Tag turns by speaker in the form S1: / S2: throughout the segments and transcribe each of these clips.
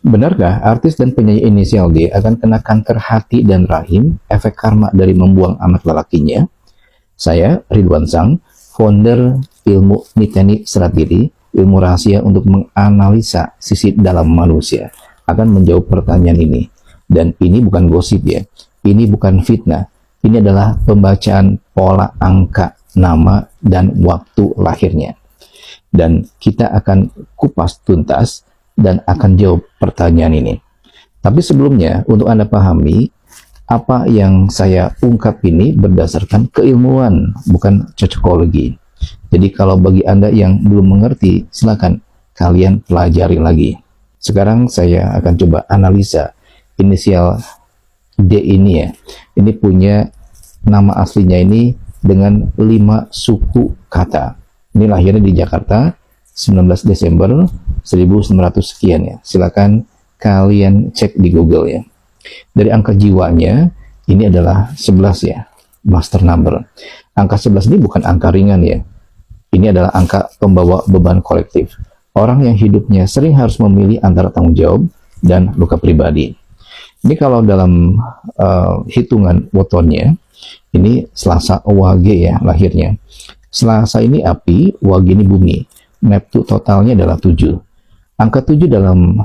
S1: Benarkah artis dan penyanyi inisial D akan kena kanker hati dan rahim, efek karma dari membuang anak lelakinya? Saya, Ridwan Sang, founder Ilmu Niteni Serat Diri, ilmu rahasia untuk menganalisa sisi dalam manusia, akan menjawab pertanyaan ini. Dan ini bukan gosip ya, ini bukan fitnah, ini adalah pembacaan pola angka, nama, dan waktu lahirnya. Dan kita akan kupas tuntas dan akan jawab pertanyaan ini. Tapi sebelumnya, untuk Anda pahami, apa yang saya ungkap ini berdasarkan keilmuan, bukan cocokologi. Jadi kalau bagi Anda yang belum mengerti, silakan kalian pelajari lagi. Sekarang saya akan coba analisa inisial D ini ya. Ini punya nama aslinya ini dengan 5 suku kata. Ini lahirnya di Jakarta 19 Desember 1900 sekian ya. Silakan kalian cek di Google ya. Dari angka jiwanya ini adalah 11 ya, master number. Angka 11 ini bukan angka ringan ya. Ini adalah angka pembawa beban kolektif. Orang yang hidupnya sering harus memilih antara tanggung jawab dan luka pribadi. Ini kalau dalam hitungan wotonnya, ini Selasa Wage ya lahirnya. Selasa ini api, Wage ini bumi. Neptu totalnya adalah 7. Angka 7 dalam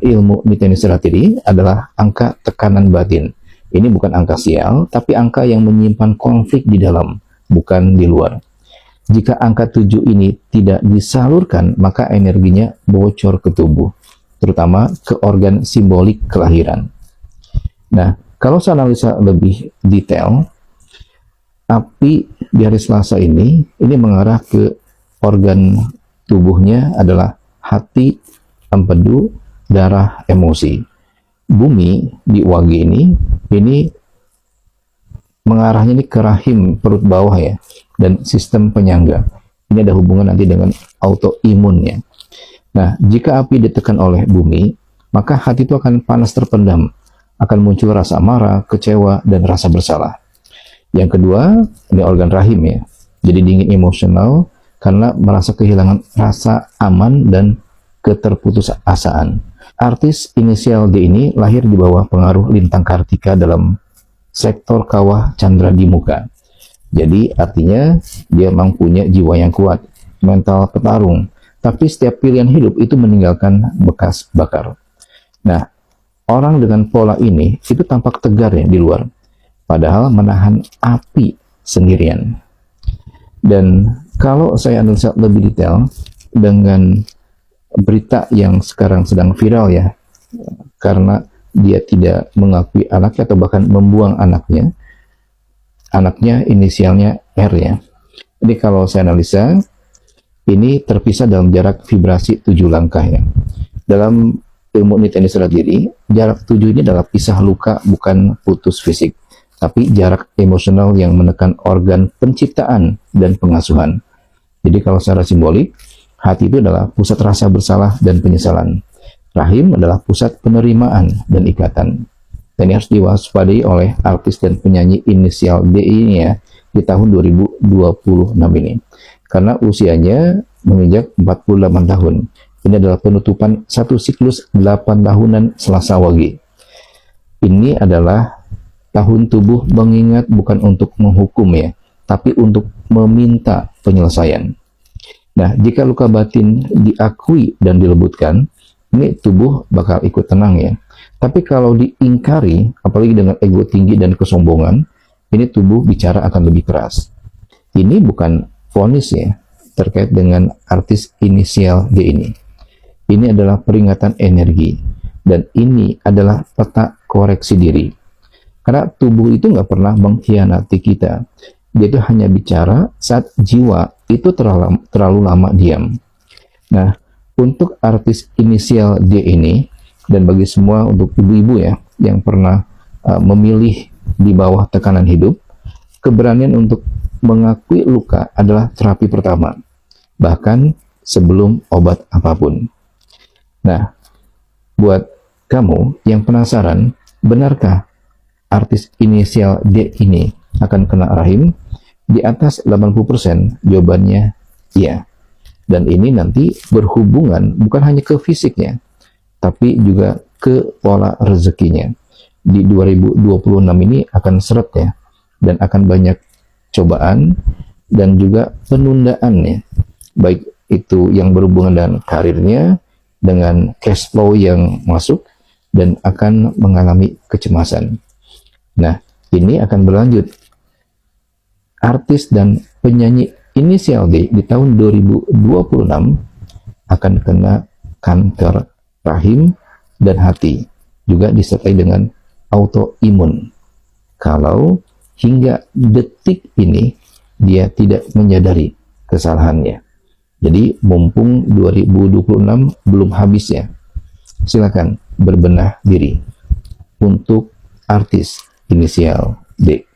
S1: ilmu Niteni Serat Diri adalah angka tekanan batin. Ini bukan angka sial, tapi angka yang menyimpan konflik di dalam, bukan di luar. Jika angka 7 ini tidak disalurkan, maka energinya bocor ke tubuh, terutama ke organ simbolik kelahiran. Nah, kalau saya analisa lebih detail, api di hari Selasa ini mengarah ke organ tubuhnya adalah hati, empedu, darah, emosi. Bumi di Wage ini mengarahnya ini ke rahim, perut bawah ya, dan sistem penyangga. Ini ada hubungan nanti dengan autoimunnya. Nah, jika api ditekan oleh bumi, maka hati itu akan panas terpendam, akan muncul rasa marah, kecewa, dan rasa bersalah. Yang kedua, ini organ rahim ya, jadi dingin emosional, karena merasa kehilangan rasa aman dan keterputusasaan. Artis inisial D ini lahir di bawah pengaruh lintang Kartika dalam sektor kawah Chandra di muka. Jadi artinya dia memang punya jiwa yang kuat, mental petarung, tapi setiap pilihan hidup itu meninggalkan bekas bakar. Nah, orang dengan pola ini itu tampak tegar ya di luar, padahal menahan api sendirian. Dan kalau saya analisa lebih detail dengan berita yang sekarang sedang viral ya, karena dia tidak mengakui anaknya atau bahkan membuang anaknya inisialnya R ya. Jadi kalau saya analisa, ini terpisah dalam jarak vibrasi 7 langkah ya. Dalam ilmu Niteni Serat Diri, jarak 7 ini adalah pisah luka, bukan putus fisik, tapi jarak emosional yang menekan organ penciptaan dan pengasuhan. Jadi kalau secara simbolik, hati itu adalah pusat rasa bersalah dan penyesalan. Rahim adalah pusat penerimaan dan ikatan. Dan ini harus diwaspadai oleh artis dan penyanyi inisial D ini ya, di tahun 2026 ini. Karena usianya menginjak 48 tahun. Ini adalah penutupan satu siklus 8 tahunan Selasa Wage. Ini adalah tahun tubuh mengingat, bukan untuk menghukum ya, tapi untuk meminta penyelesaian. Nah, jika luka batin diakui dan dilembutkan, ini tubuh bakal ikut tenang ya. Tapi kalau diingkari, apalagi dengan ego tinggi dan kesombongan, ini tubuh bicara akan lebih keras. Ini bukan vonis ya, terkait dengan artis inisial D ini. Ini adalah peringatan energi, dan ini adalah peta koreksi diri. Karena tubuh itu nggak pernah mengkhianati kita. Dia itu hanya bicara saat jiwa itu terlalu lama diam. Nah, untuk artis inisial D ini, dan bagi semua untuk ibu-ibu ya, yang pernah memilih di bawah tekanan hidup, keberanian untuk mengakui luka adalah terapi pertama, bahkan sebelum obat apapun. Nah, buat kamu yang penasaran, benarkah artis inisial D ini akan kena rahim? Di atas 80% jawabannya iya. Dan ini nanti berhubungan bukan hanya ke fisiknya, tapi juga ke pola rezekinya. Di 2026 ini akan seret ya, dan akan banyak cobaan dan juga penundaan ya, baik itu yang berhubungan dengan karirnya, dengan cash flow yang masuk, dan akan mengalami kecemasan. Nah, ini akan berlanjut. Artis dan penyanyi inisial D di tahun 2026 akan kena kanker rahim dan hati, juga disertai dengan autoimun. Kalau hingga detik ini dia tidak menyadari kesalahannya. Jadi mumpung 2026 belum habis ya, silakan berbenah diri untuk artis inisial D.